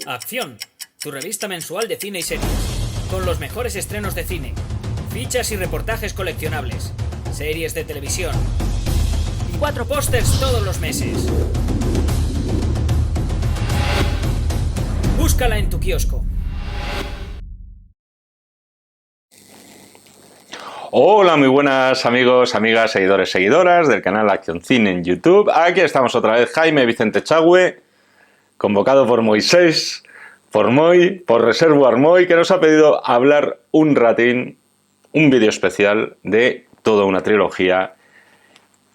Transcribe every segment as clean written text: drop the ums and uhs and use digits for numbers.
Acción, tu revista mensual de cine y series, con los mejores estrenos de cine, fichas y reportajes coleccionables, series de televisión y 4 pósters todos los meses. Búscala en tu kiosco. Hola, muy buenas amigos, amigas, seguidores, seguidoras del canal Acción Cine en YouTube. Aquí estamos otra vez, Jaime Vicente Echagüe, convocado por Moisés, por Moy, por Reservoir Moy, que nos ha pedido hablar un ratín, un vídeo especial de toda una trilogía.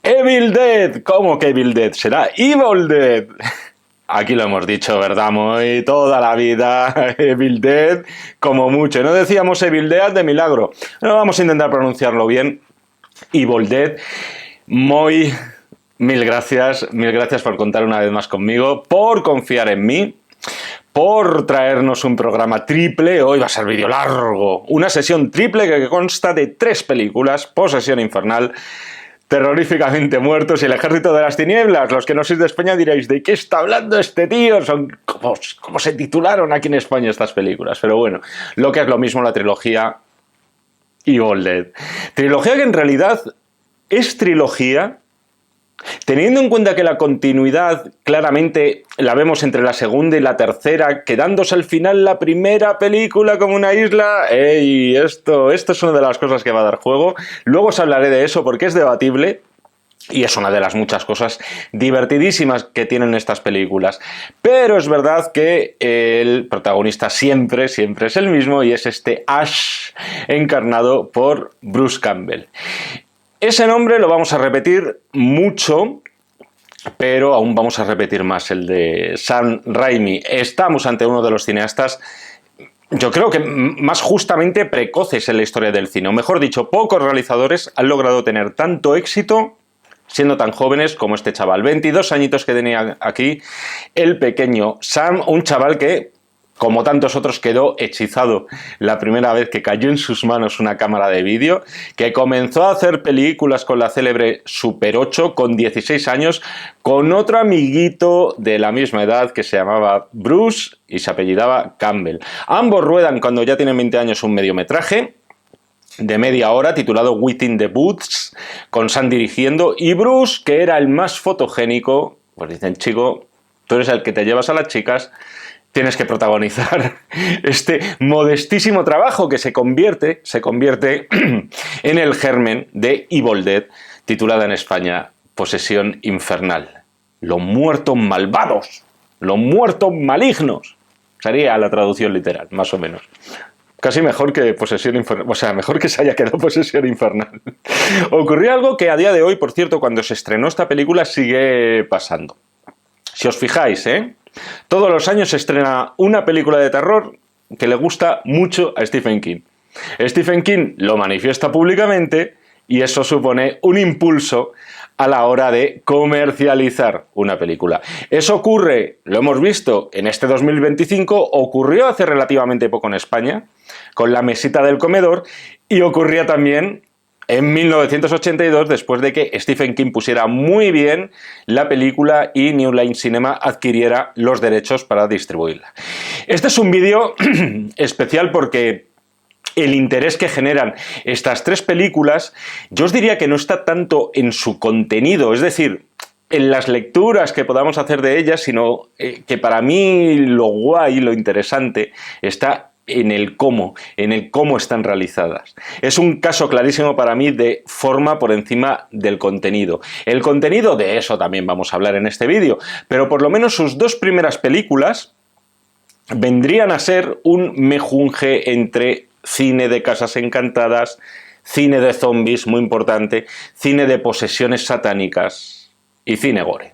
Evil Dead. ¿Cómo que Evil Dead? Será Evil Dead. Aquí lo hemos dicho, ¿verdad, Moy? Toda la vida, Evil Dead, como mucho. No decíamos Evil Dead de milagro. No, vamos a intentar pronunciarlo bien. Evil Dead. Moy, mil gracias por contar una vez más conmigo, por confiar en mí, por traernos un programa triple. Hoy va a ser vídeo largo. Una sesión triple que consta de 3 películas: Posesión Infernal, Terroríficamente Muertos y El Ejército de las Tinieblas. Los que no sois de España diréis, ¿de qué está hablando este tío? Son ¿cómo se titularon aquí en España estas películas? Pero bueno, lo que es lo mismo, la trilogía Evil Dead. Trilogía que en realidad es trilogía, teniendo en cuenta que la continuidad claramente la vemos entre la segunda y la tercera, quedándose al final la primera película como una isla. ¡Ey! Esto es una de las cosas que va a dar juego. Luego os hablaré de eso porque es debatible y es una de las muchas cosas divertidísimas que tienen estas películas. Pero es verdad que el protagonista siempre es el mismo, y es este Ash, encarnado por Bruce Campbell. Ese nombre lo vamos a repetir mucho, pero aún vamos a repetir más el de Sam Raimi. Estamos ante uno de los cineastas, yo creo que más justamente precoces en la historia del cine. O mejor dicho, pocos realizadores han logrado tener tanto éxito siendo tan jóvenes como este chaval. 22 añitos que tenía aquí el pequeño Sam, un chaval que, como tantos otros, quedó hechizado la primera vez que cayó en sus manos una cámara de vídeo, que comenzó a hacer películas con la célebre Super 8 con 16 años, con otro amiguito de la misma edad que se llamaba Bruce y se apellidaba Campbell. Ambos ruedan cuando ya tienen 20 años un mediometraje de media hora titulado Within the Woods, con Sam dirigiendo, y Bruce, que era el más fotogénico, pues dicen, chico, tú eres el que te llevas a las chicas, tienes que protagonizar este modestísimo trabajo que se convierte en el germen de Evil Dead, titulada en España Posesión Infernal. Los muertos malvados, los muertos malignos, sería la traducción literal, más o menos. Casi mejor que Posesión Infernal, o sea, mejor que se haya quedado Posesión Infernal. Ocurrió algo que a día de hoy, por cierto, cuando se estrenó esta película, sigue pasando. Si os fijáis, todos los años se estrena una película de terror que le gusta mucho a Stephen King. Stephen King lo manifiesta públicamente y eso supone un impulso a la hora de comercializar una película. Eso ocurre, lo hemos visto en este 2025, ocurrió hace relativamente poco en España, con La mesita del comedor, y ocurría también en 1982, después de que Stephen King pusiera muy bien la película y New Line Cinema adquiriera los derechos para distribuirla. Este es un vídeo especial porque el interés que generan estas 3 películas, yo os diría que no está tanto en su contenido, es decir, en las lecturas que podamos hacer de ellas, sino que para mí lo guay, lo interesante, está en el cómo están realizadas. Es un caso clarísimo para mí de forma por encima del contenido. El contenido, de eso también vamos a hablar en este vídeo, pero por lo menos sus 2 primeras películas vendrían a ser un mejunje entre cine de casas encantadas, cine de zombies, muy importante, cine de posesiones satánicas y cine gore.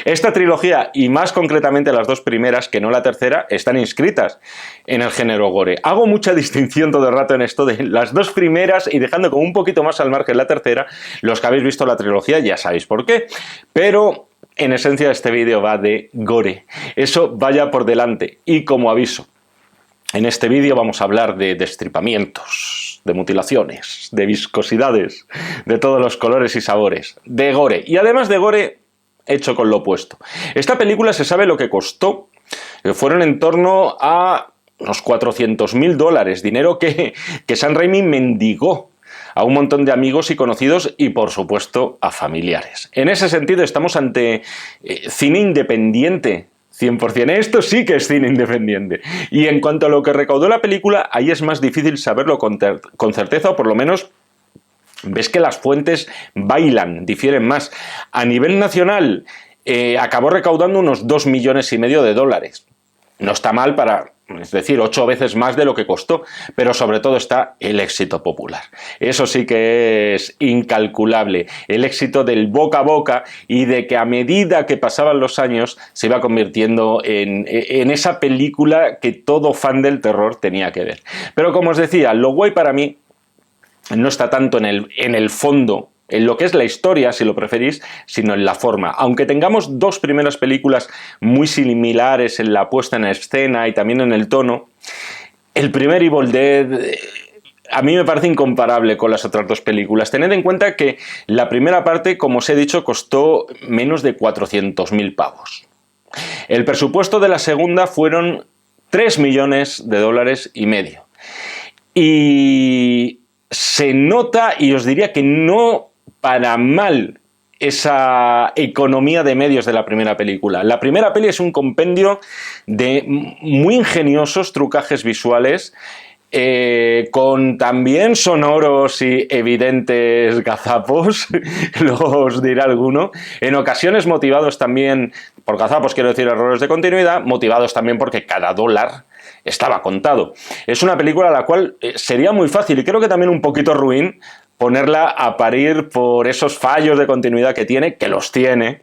Esta trilogía, y más concretamente las 2 primeras, que no la tercera, están inscritas en el género gore. Hago mucha distinción todo el rato en esto de las 2 primeras y dejando como un poquito más al margen la tercera. Los que habéis visto la trilogía ya sabéis por qué, pero en esencia este vídeo va de gore. Eso vaya por delante. Y como aviso, en este vídeo vamos a hablar de destripamientos, de mutilaciones, de viscosidades, de todos los colores y sabores, de gore. Y además de gore hecho con lo opuesto. Esta película se sabe lo que costó fueron en torno a unos $400.000, dinero que Sam Raimi mendigó a un montón de amigos y conocidos y, por supuesto, a familiares. En ese sentido, estamos ante cine independiente, 100%. Esto sí que es cine independiente. Y en cuanto a lo que recaudó la película, ahí es más difícil saberlo con certeza, o por lo menos ves que las fuentes bailan, difieren más. A nivel nacional, acabó recaudando unos $2,5 millones. No está mal es decir, 8 veces más de lo que costó, pero sobre todo está el éxito popular. Eso sí que es incalculable, el éxito del boca a boca y de que a medida que pasaban los años se iba convirtiendo en esa película que todo fan del terror tenía que ver. Pero como os decía, lo guay para mí no está tanto en el fondo, en lo que es la historia, si lo preferís, sino en la forma. Aunque tengamos 2 primeras películas muy similares en la puesta en escena y también en el tono, el primer Evil Dead a mí me parece incomparable con las otras 2 películas. Tened en cuenta que la primera parte, como os he dicho, costó menos de 400.000 pavos. El presupuesto de la segunda fueron $3,5 millones. Y se nota, y os diría que no para mal, esa economía de medios de la primera película. La primera peli es un compendio de muy ingeniosos trucajes visuales, con también sonoros y evidentes gazapos, los dirá alguno, en ocasiones motivados también por gazapos, quiero decir errores de continuidad, motivados también porque cada dólar estaba contado. Es una película a la cual sería muy fácil, y creo que también un poquito ruin, ponerla a parir por esos fallos de continuidad que tiene, que los tiene,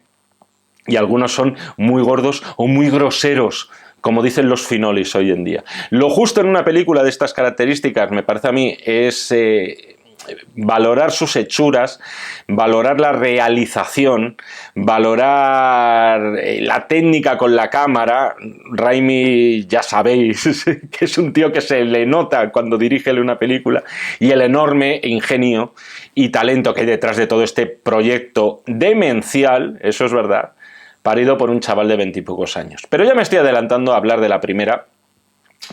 y algunos son muy gordos o muy groseros, como dicen los finolis hoy en día. Lo justo en una película de estas características, me parece a mí, es valorar sus hechuras, valorar la realización, valorar la técnica con la cámara. Raimi, ya sabéis, que es un tío que se le nota cuando dirige una película, y el enorme ingenio y talento que hay detrás de todo este proyecto demencial, eso es verdad, parido por un chaval de 20 y pocos años. Pero ya me estoy adelantando a hablar de la primera,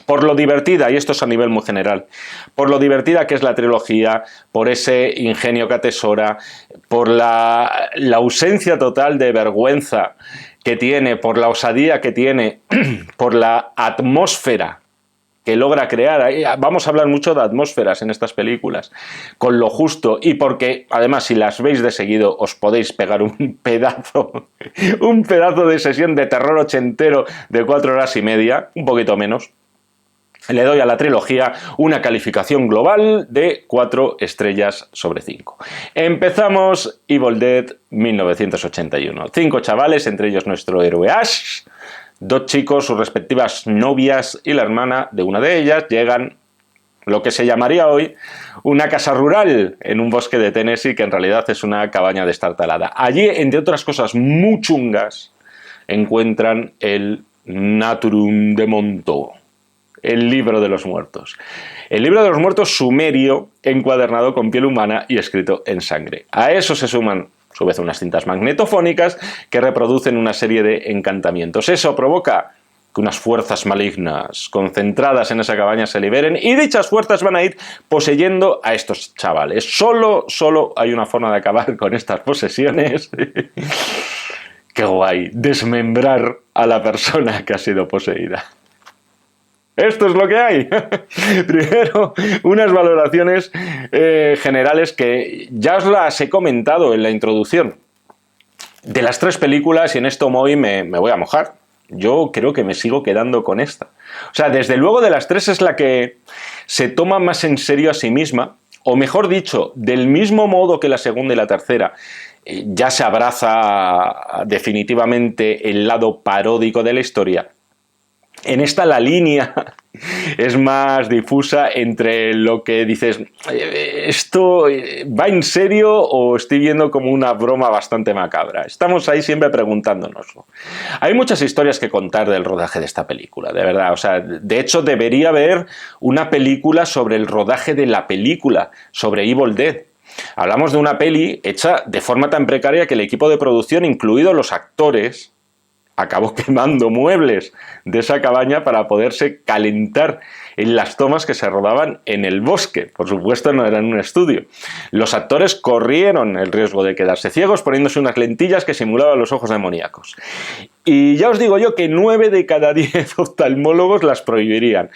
por lo divertida, y esto es a nivel muy general, por lo divertida que es la trilogía, por ese ingenio que atesora, por la ausencia total de vergüenza que tiene, por la osadía que tiene, por la atmósfera que logra crear. Vamos a hablar mucho de atmósferas en estas películas, con lo justo, y porque además si las veis de seguido os podéis pegar un pedazo de sesión de terror ochentero de 4 horas y media, un poquito menos. Le doy a la trilogía una calificación global de 4 estrellas sobre 5. Empezamos Evil Dead 1981. 5 chavales, entre ellos nuestro héroe Ash, 2 chicos, sus respectivas novias y la hermana de una de ellas, llegan lo que se llamaría hoy una casa rural en un bosque de Tennessee, que en realidad es una cabaña destartalada. Allí, entre otras cosas muy chungas, encuentran el Naturum de Monto, el libro de los muertos. El libro de los muertos sumerio, encuadernado con piel humana y escrito en sangre. A eso se suman, a su vez, unas cintas magnetofónicas que reproducen una serie de encantamientos. Eso provoca que unas fuerzas malignas concentradas en esa cabaña se liberen, y dichas fuerzas van a ir poseyendo a estos chavales. Solo hay una forma de acabar con estas posesiones. ¡Qué guay! Desmembrar a la persona que ha sido poseída. Esto es lo que hay. Primero, unas valoraciones generales que ya os las he comentado en la introducción. De las 3 películas, y en esto hoy me voy a mojar, yo creo que me sigo quedando con esta. O sea, desde luego de las 3 es la que se toma más en serio a sí misma, o mejor dicho, del mismo modo que la segunda y la tercera, ya se abraza definitivamente el lado paródico de la historia. En esta la línea es más difusa entre lo que dices, ¿esto va en serio o estoy viendo como una broma bastante macabra? Estamos ahí siempre preguntándonoslo. Hay muchas historias que contar del rodaje de esta película, de verdad. O sea, de hecho debería haber una película sobre el rodaje de la película, sobre Evil Dead. Hablamos de una peli hecha de forma tan precaria que el equipo de producción, incluidos los actores, acabó quemando muebles de esa cabaña para poderse calentar en las tomas que se rodaban en el bosque. Por supuesto, no era en un estudio. Los actores corrieron el riesgo de quedarse ciegos poniéndose unas lentillas que simulaban los ojos demoníacos. Y ya os digo yo que 9 de cada 10 oftalmólogos las prohibirían.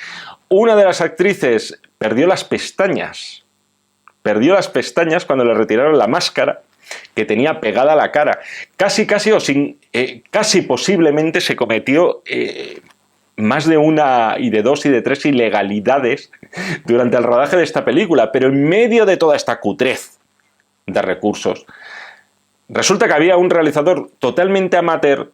Una de las actrices perdió las pestañas. Perdió las pestañas cuando le retiraron la máscara que tenía pegada a la cara. Casi posiblemente se cometió más de una y de dos y de tres ilegalidades durante el rodaje de esta película, pero en medio de toda esta cutrez de recursos, resulta que había un realizador totalmente amateur,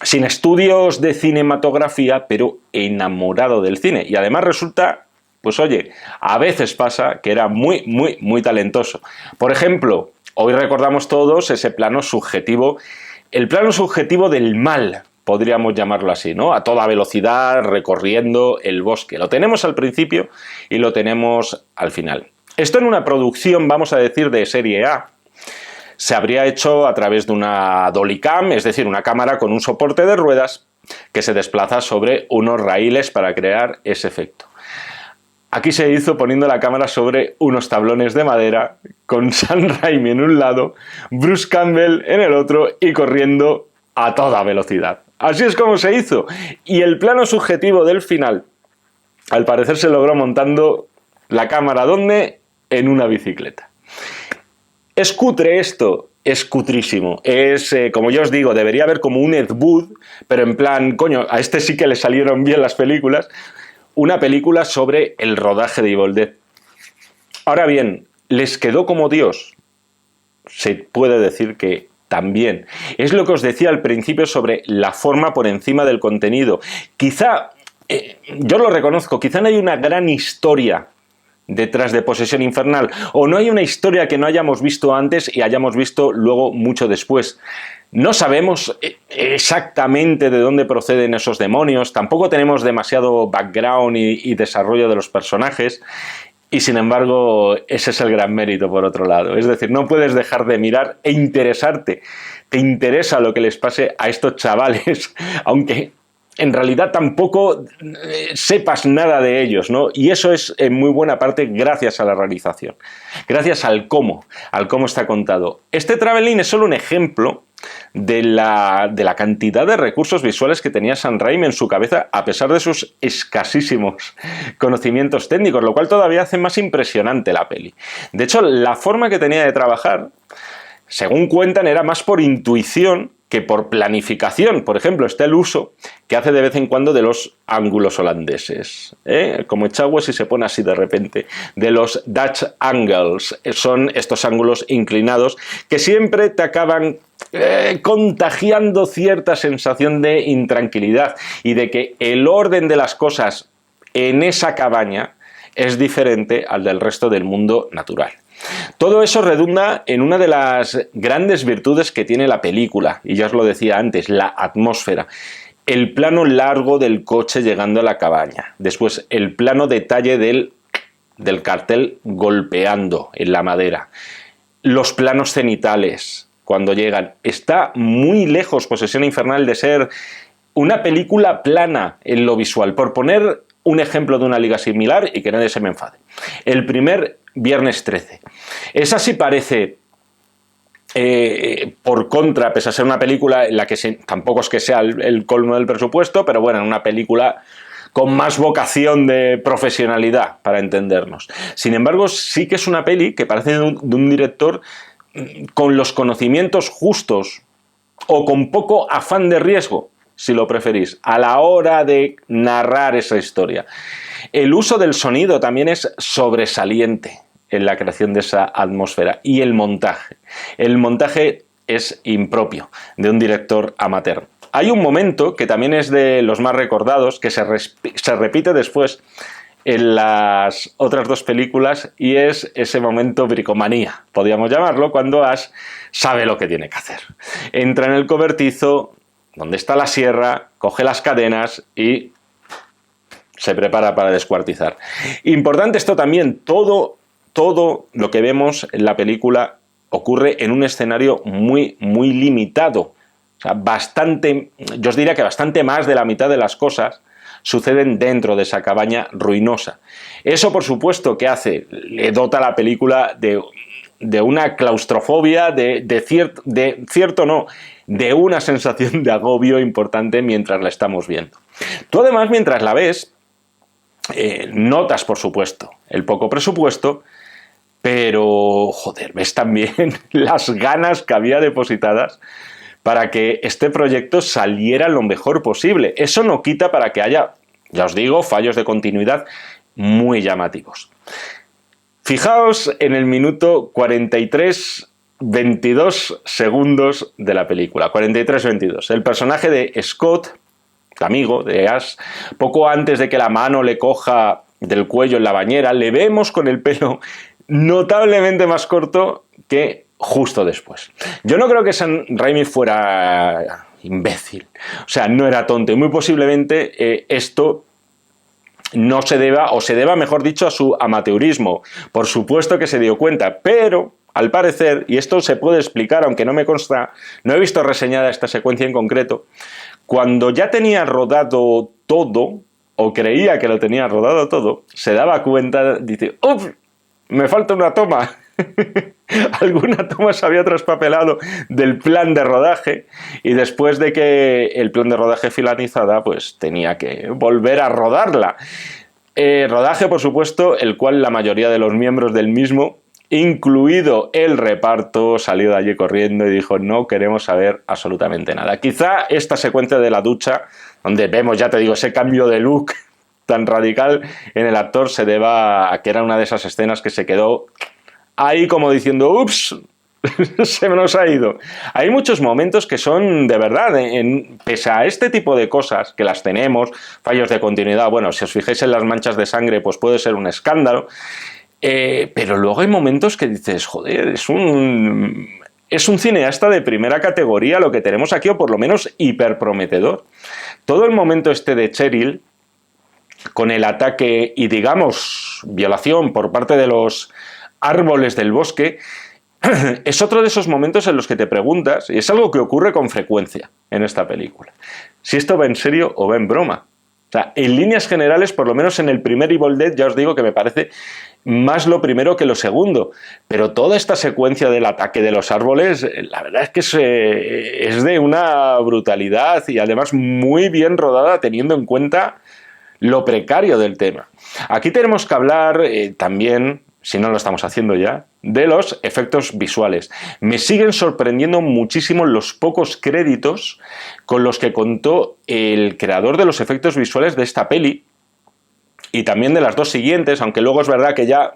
sin estudios de cinematografía, pero enamorado del cine. Y además resulta, pues oye, a veces pasa que era muy talentoso. Por ejemplo, hoy recordamos todos ese plano subjetivo, el plano subjetivo del mal, podríamos llamarlo así, ¿no? A toda velocidad, recorriendo el bosque. Lo tenemos al principio y lo tenemos al final. Esto en una producción, vamos a decir, de serie A, se habría hecho a través de una dollycam, es decir, una cámara con un soporte de ruedas que se desplaza sobre unos raíles para crear ese efecto. Aquí se hizo poniendo la cámara sobre unos tablones de madera, con Sam Raimi en un lado, Bruce Campbell en el otro y corriendo a toda velocidad. Así es como se hizo. Y el plano subjetivo del final, al parecer se logró montando la cámara, ¿dónde? En una bicicleta. ¿Es cutre esto? Es cutrísimo. Es, como yo os digo, debería haber como un Ed Wood, pero en plan, coño, a este sí que le salieron bien las películas. Una película sobre el rodaje de Evil Dead. Ahora bien, ¿les quedó como Dios? Se puede decir que también. Es lo que os decía al principio sobre la forma por encima del contenido. Quizá, yo lo reconozco, quizá no hay una gran historia detrás de Posesión Infernal, o no hay una historia que no hayamos visto antes y hayamos visto luego mucho después. No sabemos exactamente de dónde proceden esos demonios, tampoco tenemos demasiado background y desarrollo de los personajes, y sin embargo ese es el gran mérito por otro lado. Es decir, no puedes dejar de mirar e interesarte. Te interesa lo que les pase a estos chavales, aunque en realidad tampoco sepas nada de ellos, ¿no? Y eso es en muy buena parte gracias a la realización, gracias al cómo está contado. Este Traveling es solo un ejemplo de la cantidad de recursos visuales que tenía Sam Raimi en su cabeza, a pesar de sus escasísimos conocimientos técnicos, lo cual todavía hace más impresionante la peli. De hecho, la forma que tenía de trabajar, según cuentan, era más por intuición que por planificación. Por ejemplo, está el uso que hace de vez en cuando de los ángulos holandeses, como Echagüe si se pone así de repente, de los Dutch angles. Son estos ángulos inclinados que siempre te acaban contagiando cierta sensación de intranquilidad y de que el orden de las cosas en esa cabaña es diferente al del resto del mundo natural. Todo eso redunda en una de las grandes virtudes que tiene la película, y ya os lo decía antes, la atmósfera. El plano largo del coche llegando a la cabaña, después el plano detalle del cartel golpeando en la madera, los planos cenitales cuando llegan. Está muy lejos Posesión Infernal de ser una película plana en lo visual. Por poner un ejemplo de una liga similar y que nadie se me enfade. El primer Viernes 13. Esa sí parece, por contra, pese a ser una película en la que tampoco es que sea el colmo del presupuesto, pero bueno, una película con más vocación de profesionalidad, para entendernos. Sin embargo, sí que es una peli que parece de un director con los conocimientos justos o con poco afán de riesgo, si lo preferís, a la hora de narrar esa historia. El uso del sonido también es sobresaliente en la creación de esa atmósfera. Y el montaje. El montaje es impropio de un director amateur. Hay un momento que también es de los más recordados, que se repite después en las otras dos películas, y es ese momento bricomanía, podríamos llamarlo, cuando Ash sabe lo que tiene que hacer. Entra en el cobertizo, donde está la sierra, coge las cadenas y se prepara para descuartizar. Importante esto también, todo lo que vemos en la película ocurre en un escenario muy limitado. O sea, bastante, yo os diría que bastante más de la mitad de las cosas suceden dentro de esa cabaña ruinosa. Eso, por supuesto, ¿qué hace? Le dota a la película de una claustrofobia, de una sensación de agobio importante mientras la estamos viendo. Tú además, mientras la ves, notas, por supuesto, el poco presupuesto, pero, joder, ves también las ganas que había depositadas para que este proyecto saliera lo mejor posible. Eso no quita para que haya, ya os digo, fallos de continuidad muy llamativos. Fijaos en el minuto 43:22 segundos de la película, 43:22. El personaje de Scott, el amigo de Ash, poco antes de que la mano le coja del cuello en la bañera, le vemos con el pelo notablemente más corto que justo después. Yo no creo que Sam Raimi fuera imbécil, o sea, no era tonto, y muy posiblemente esto no se deba, o se deba, mejor dicho, a su amateurismo. Por supuesto que se dio cuenta, pero al parecer, y esto se puede explicar, aunque no me consta, no he visto reseñada esta secuencia en concreto, cuando ya tenía rodado todo, o creía que lo tenía rodado todo, se daba cuenta, dice, ¡uf! Me falta una toma. Alguna toma se había traspapelado del plan de rodaje, y después de que el plan de rodaje finalizara, pues tenía que volver a rodarla. Rodaje, por supuesto, el cual la mayoría de los miembros del mismo, incluido el reparto, salió de allí corriendo y dijo: no queremos saber absolutamente nada. Quizá esta secuencia de la ducha, donde vemos, ya te digo, ese cambio de look tan radical en el actor, se deba a que era una de esas escenas que se quedó ahí como diciendo, ups, se nos ha ido. Hay muchos momentos que son de verdad, pese a este tipo de cosas, que las tenemos, fallos de continuidad, bueno, si os fijáis en las manchas de sangre, pues puede ser un escándalo, pero luego hay momentos que dices, joder, es un cineasta de primera categoría lo que tenemos aquí, o por lo menos hiperprometedor. Todo el momento este de Cheryl, con el ataque y, digamos, violación por parte de los árboles del bosque, es otro de esos momentos en los que te preguntas, y es algo que ocurre con frecuencia en esta película, si esto va en serio o va en broma. O sea, en líneas generales, por lo menos en el primer Evil Dead, ya os digo que me parece más lo primero que lo segundo, pero toda esta secuencia del ataque de los árboles, la verdad es que es de una brutalidad y además muy bien rodada, teniendo en cuenta lo precario del tema. Aquí tenemos que hablar también, si no lo estamos haciendo ya, de los efectos visuales. Me siguen sorprendiendo muchísimo los pocos créditos con los que contó el creador de los efectos visuales de esta peli, y también de las dos siguientes, aunque luego es verdad que ya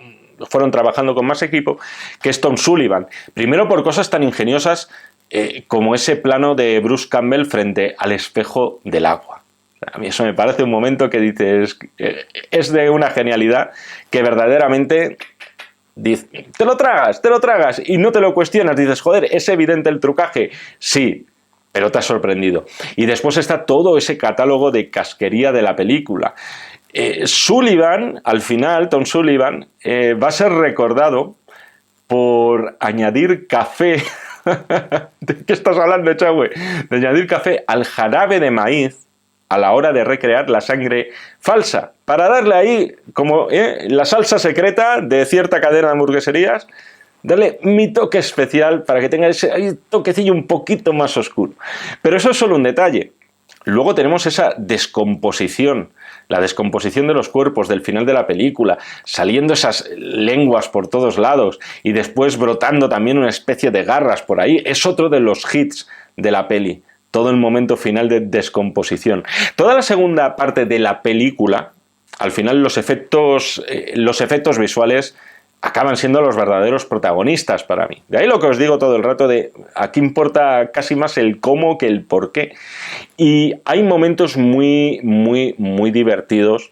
fueron trabajando con más equipo, que es Tom Sullivan. Primero por cosas tan ingeniosas como ese plano de Bruce Campbell frente al espejo del agua. A mí eso me parece un momento que dices, es de una genialidad que verdaderamente dices, te lo tragas y no te lo cuestionas, dices, joder, ¿es evidente el trucaje? Sí, pero te ha sorprendido. Y después está todo ese catálogo de casquería de la película. Sullivan, al final, Tom Sullivan, va a ser recordado por añadir café. ¿De qué estás hablando, Chagüe? De añadir café al jarabe de maíz a la hora de recrear la sangre falsa, para darle ahí, como la salsa secreta de cierta cadena de hamburgueserías, darle mi toque especial para que tenga ese toquecillo un poquito más oscuro. Pero eso es solo un detalle. Luego tenemos esa descomposición, la descomposición de los cuerpos del final de la película, saliendo esas lenguas por todos lados y después brotando también una especie de garras por ahí. Es otro de los hits de la peli. Todo el momento final de descomposición. Toda la segunda parte de la película, al final los efectos visuales acaban siendo los verdaderos protagonistas para mí. De ahí lo que os digo todo el rato de aquí importa casi más el cómo que el por qué. Y hay momentos muy, muy, muy divertidos.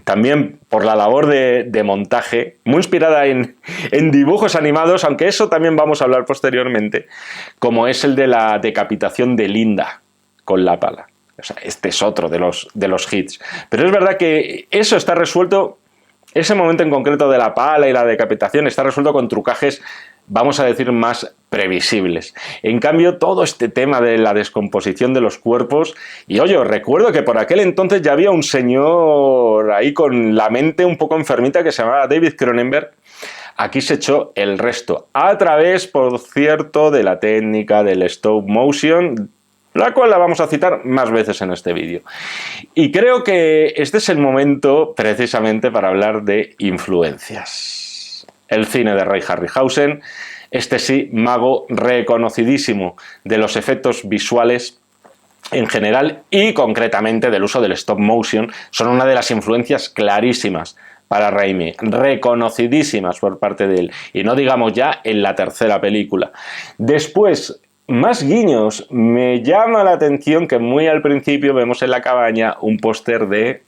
También por la labor de montaje, muy inspirada en dibujos animados, aunque eso también vamos a hablar posteriormente, como es el de la decapitación de Linda con la pala. O sea, este es otro de los hits. Pero es verdad que eso está resuelto, ese momento en concreto de la pala y la decapitación está resuelto con trucajes vamos a decir, más previsibles. En cambio, todo este tema de la descomposición de los cuerpos, y oye, os recuerdo que por aquel entonces ya había un señor ahí con la mente un poco enfermita que se llamaba David Cronenberg. Aquí se echó el resto, a través, por cierto, de la técnica del stop motion, la cual la vamos a citar más veces en este vídeo. Y creo que este es el momento precisamente para hablar de influencias. El cine de Ray Harryhausen, este sí, mago reconocidísimo de los efectos visuales en general y concretamente del uso del stop motion, son una de las influencias clarísimas para Raimi, reconocidísimas por parte de él, y no digamos ya en la tercera película. Después, más guiños. Me llama la atención que muy al principio vemos en la cabaña un póster de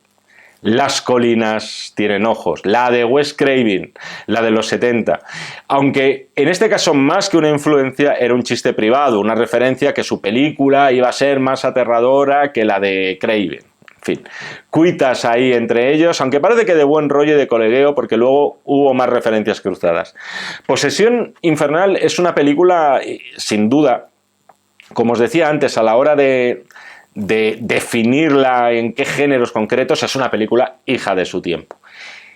Las colinas tienen ojos, la de Wes Craven, la de los 70. Aunque en este caso más que una influencia era un chiste privado, una referencia que su película iba a ser más aterradora que la de Craven. En fin, cuitas ahí entre ellos, aunque parece que de buen rollo y de colegueo, porque luego hubo más referencias cruzadas. Posesión Infernal es una película, sin duda, como os decía antes, a la hora de definirla en qué géneros concretos, es una película hija de su tiempo.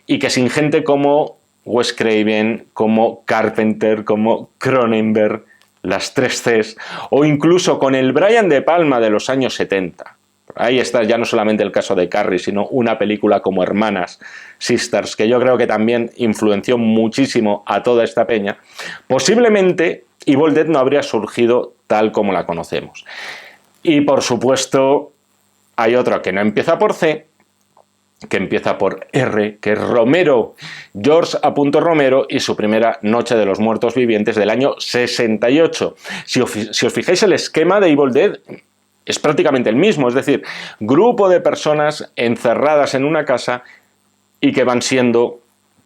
Y que sin gente como Wes Craven, como Carpenter, como Cronenberg, las 3 Cs, o incluso con el Brian De Palma de los años 70. Ahí está ya no solamente el caso de Carrie, sino una película como Hermanas, Sisters, que yo creo que también influenció muchísimo a toda esta peña. Posiblemente Evil Dead no habría surgido tal como la conocemos. Y por supuesto hay otra que no empieza por C, que empieza por R, que es Romero, George A. Romero, y su primera Noche de los Muertos Vivientes del año 68. Si os fijáis, el esquema de Evil Dead es prácticamente el mismo, es decir, grupo de personas encerradas en una casa y que van siendo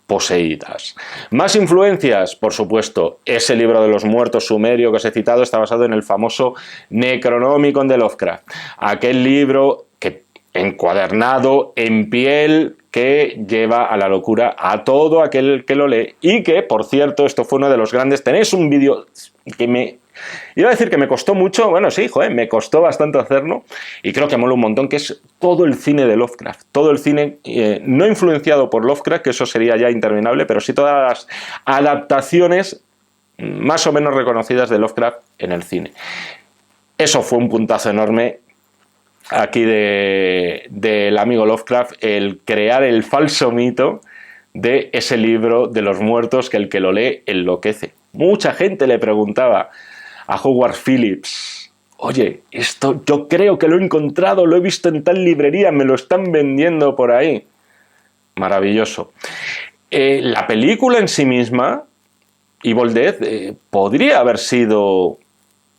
poseídas. Más influencias, por supuesto, ese libro de los muertos sumerio que os he citado está basado en el famoso Necronomicon de Lovecraft, aquel libro que encuadernado en piel que lleva a la locura a todo aquel que lo lee y que, por cierto, esto fue uno de los grandes. Tenéis un vídeo que iba a decir que me costó mucho, bueno, sí, joder, me costó bastante hacerlo y creo que mola un montón, que es todo el cine de Lovecraft, todo el cine no influenciado por Lovecraft, que eso sería ya interminable, pero sí todas las adaptaciones más o menos reconocidas de Lovecraft en el cine. Eso fue un puntazo enorme aquí del amigo Lovecraft, el crear el falso mito de ese libro de los muertos que el que lo lee enloquece. Mucha gente le preguntaba a Howard Phillips: oye, esto yo creo que lo he encontrado, lo he visto en tal librería, me lo están vendiendo por ahí. Maravilloso. La película en sí misma, Evil Dead, podría haber sido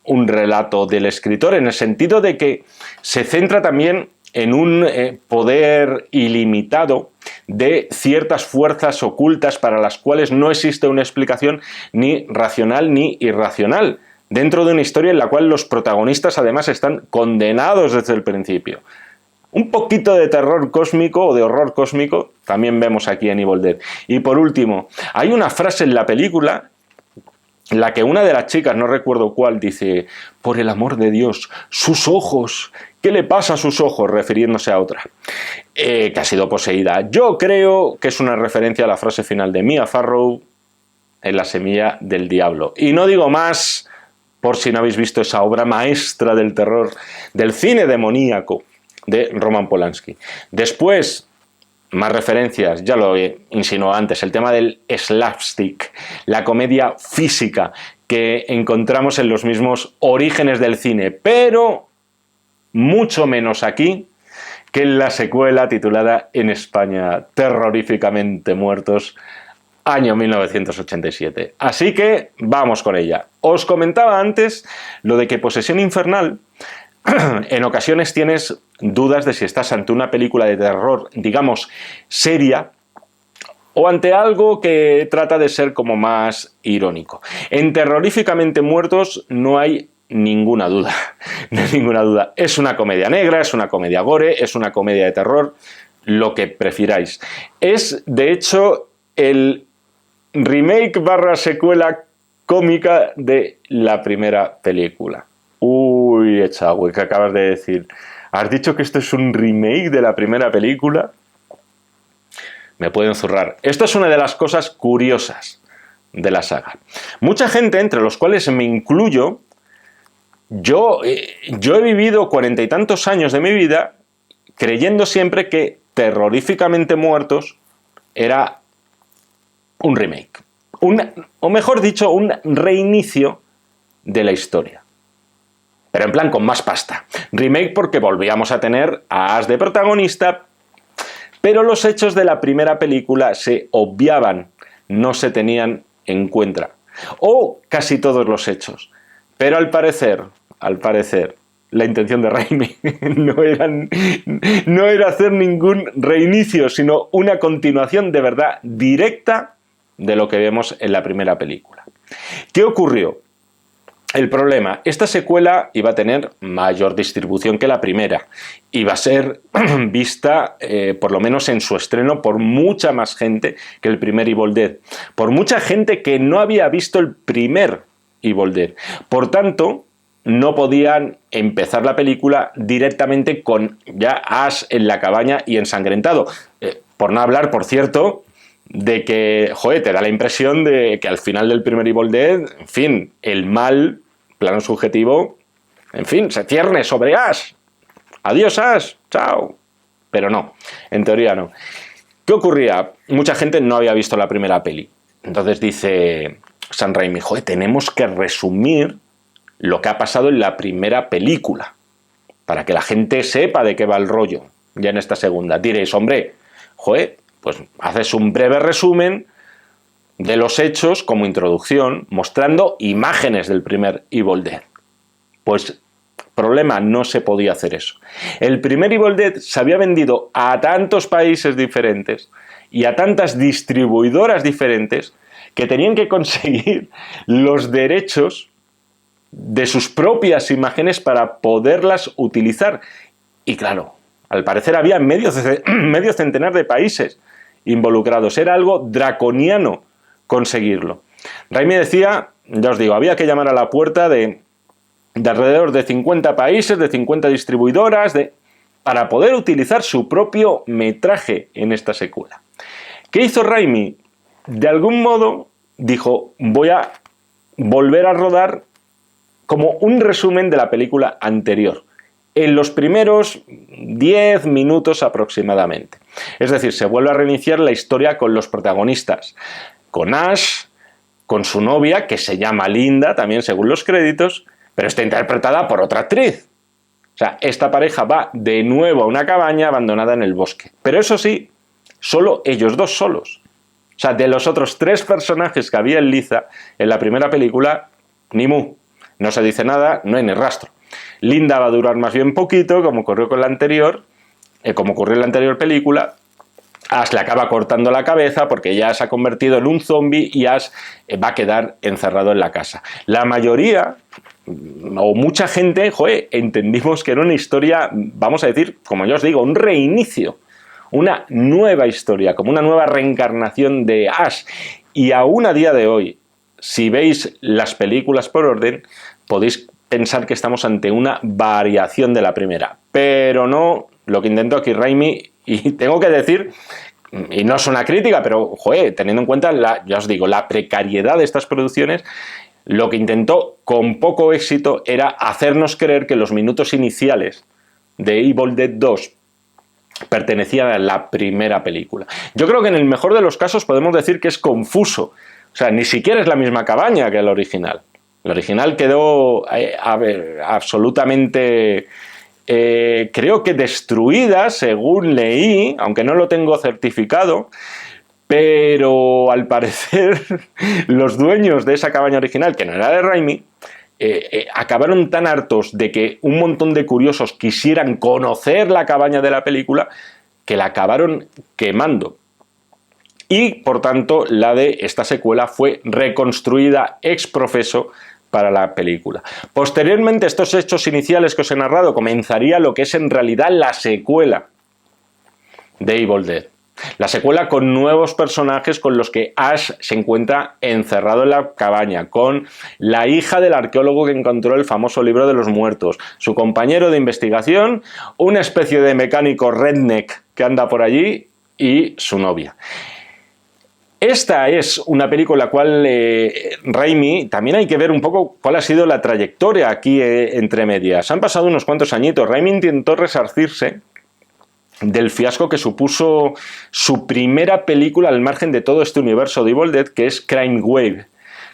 un relato del escritor, en el sentido de que se centra también en un poder ilimitado de ciertas fuerzas ocultas para las cuales no existe una explicación ni racional ni irracional, dentro de una historia en la cual los protagonistas además están condenados desde el principio. Un poquito de terror cósmico o de horror cósmico también vemos aquí en Evil Dead. Y por último, hay una frase en la película en la que una de las chicas, no recuerdo cuál, dice: por el amor de Dios, sus ojos, ¿qué le pasa a sus ojos?, refiriéndose a otra que ha sido poseída. Yo creo que es una referencia a la frase final de Mia Farrow en La semilla del diablo. Y no digo más, por si no habéis visto esa obra maestra del terror, del cine demoníaco de Roman Polanski. Después, más referencias, ya lo insinué antes, el tema del slapstick, la comedia física que encontramos en los mismos orígenes del cine, pero mucho menos aquí que en la secuela titulada en España Terroríficamente Muertos, año 1987. Así que vamos con ella. Os comentaba antes lo de que Posesión Infernal, en ocasiones tienes dudas de si estás ante una película de terror, digamos, seria, o ante algo que trata de ser como más irónico. En Terroríficamente Muertos no hay ninguna duda, no hay ninguna duda. Es una comedia negra, es una comedia gore, es una comedia de terror, lo que prefiráis. Es, de hecho, el remake / secuela cómica de la primera película. Uy, Echagüe, ¿qué acabas de decir? ¿Has dicho que esto es un remake de la primera película? Me pueden zurrar. Esto es una de las cosas curiosas de la saga. Mucha gente, entre los cuales me incluyo, yo he vivido 40 y tantos años de mi vida creyendo siempre que Terroríficamente Muertos era un remake. O mejor dicho, un reinicio de la historia. Pero en plan con más pasta. Remake porque volvíamos a tener a Ash de protagonista, pero los hechos de la primera película se obviaban, no se tenían en cuenta. O casi todos los hechos. Pero al parecer, la intención de Raimi no era hacer ningún reinicio, sino una continuación de verdad directa de lo que vemos en la primera película. ¿Qué ocurrió? El problema, esta secuela iba a tener mayor distribución que la primera. Iba a ser vista, por lo menos en su estreno, por mucha más gente que el primer Evil Dead. Por mucha gente que no había visto el primer Evil Dead. Por tanto, no podían empezar la película directamente con ya Ash en la cabaña y ensangrentado. Por no hablar, por cierto, de que, joder, te da la impresión de que al final del primer Evil Dead, en fin, el mal, plano subjetivo, en fin, se cierne sobre Ash. Adiós, Ash, chao. Pero no, en teoría no. ¿Qué ocurría? Mucha gente no había visto la primera peli. Entonces dice Sam Raimi, joder, tenemos que resumir lo que ha pasado en la primera película, para que la gente sepa de qué va el rollo, ya en esta segunda. Diréis, hombre, joder, pues haces un breve resumen de los hechos como introducción, mostrando imágenes del primer Evil Dead. Pues, problema, no se podía hacer eso. El primer Evil Dead se había vendido a tantos países diferentes y a tantas distribuidoras diferentes que tenían que conseguir los derechos de sus propias imágenes para poderlas utilizar. Y claro, al parecer había medio centenar de países involucrados. Era algo draconiano conseguirlo. Raimi decía, ya os digo, había que llamar a la puerta de alrededor de 50 países, de 50 distribuidoras, para poder utilizar su propio metraje en esta secuela. ¿Qué hizo Raimi? De algún modo dijo, voy a volver a rodar como un resumen de la película anterior, en los primeros 10 minutos aproximadamente. Es decir, se vuelve a reiniciar la historia con los protagonistas, con Ash, con su novia, que se llama Linda, también según los créditos, pero está interpretada por otra actriz. O sea, esta pareja va de nuevo a una cabaña abandonada en el bosque. Pero eso sí, solo ellos dos solos. O sea, de los otros 3 personajes que había en Liza, en la primera película, ni mu. No se dice nada, no hay ni rastro. Linda va a durar más bien poquito, como ocurrió con la anterior, como ocurrió en la anterior película. Ash le acaba cortando la cabeza porque ya se ha convertido en un zombie y Ash va a quedar encerrado en la casa. La mayoría, o mucha gente, joder, entendimos que era una historia, vamos a decir, como yo os digo, un reinicio, una nueva historia, como una nueva reencarnación de Ash. Y aún a día de hoy, si veis las películas por orden, podéis pensar que estamos ante una variación de la primera. Pero no lo que intentó aquí Raimi, y tengo que decir, y no es una crítica, pero, joder, teniendo en cuenta, ya os digo, la precariedad de estas producciones, lo que intentó con poco éxito era hacernos creer que los minutos iniciales de Evil Dead 2 pertenecían a la primera película. Yo creo que en el mejor de los casos podemos decir que es confuso. O sea, ni siquiera es la misma cabaña que el original. El original quedó absolutamente, creo que destruida, según leí, aunque no lo tengo certificado, pero al parecer los dueños de esa cabaña original, que no era de Raimi, acabaron tan hartos de que un montón de curiosos quisieran conocer la cabaña de la película, que la acabaron quemando. Y, por tanto, la de esta secuela fue reconstruida ex profeso para la película. Posteriormente, estos hechos iniciales que os he narrado, comenzaría lo que es en realidad la secuela de Evil Dead. La secuela con nuevos personajes con los que Ash se encuentra encerrado en la cabaña, con la hija del arqueólogo que encontró el famoso libro de los muertos, su compañero de investigación, una especie de mecánico redneck que anda por allí y su novia. Esta es una película la cual Raimi, también hay que ver un poco cuál ha sido la trayectoria aquí entre medias. Han pasado unos cuantos añitos. Raimi intentó resarcirse del fiasco que supuso su primera película al margen de todo este universo de Evil Dead, que es Crime Wave.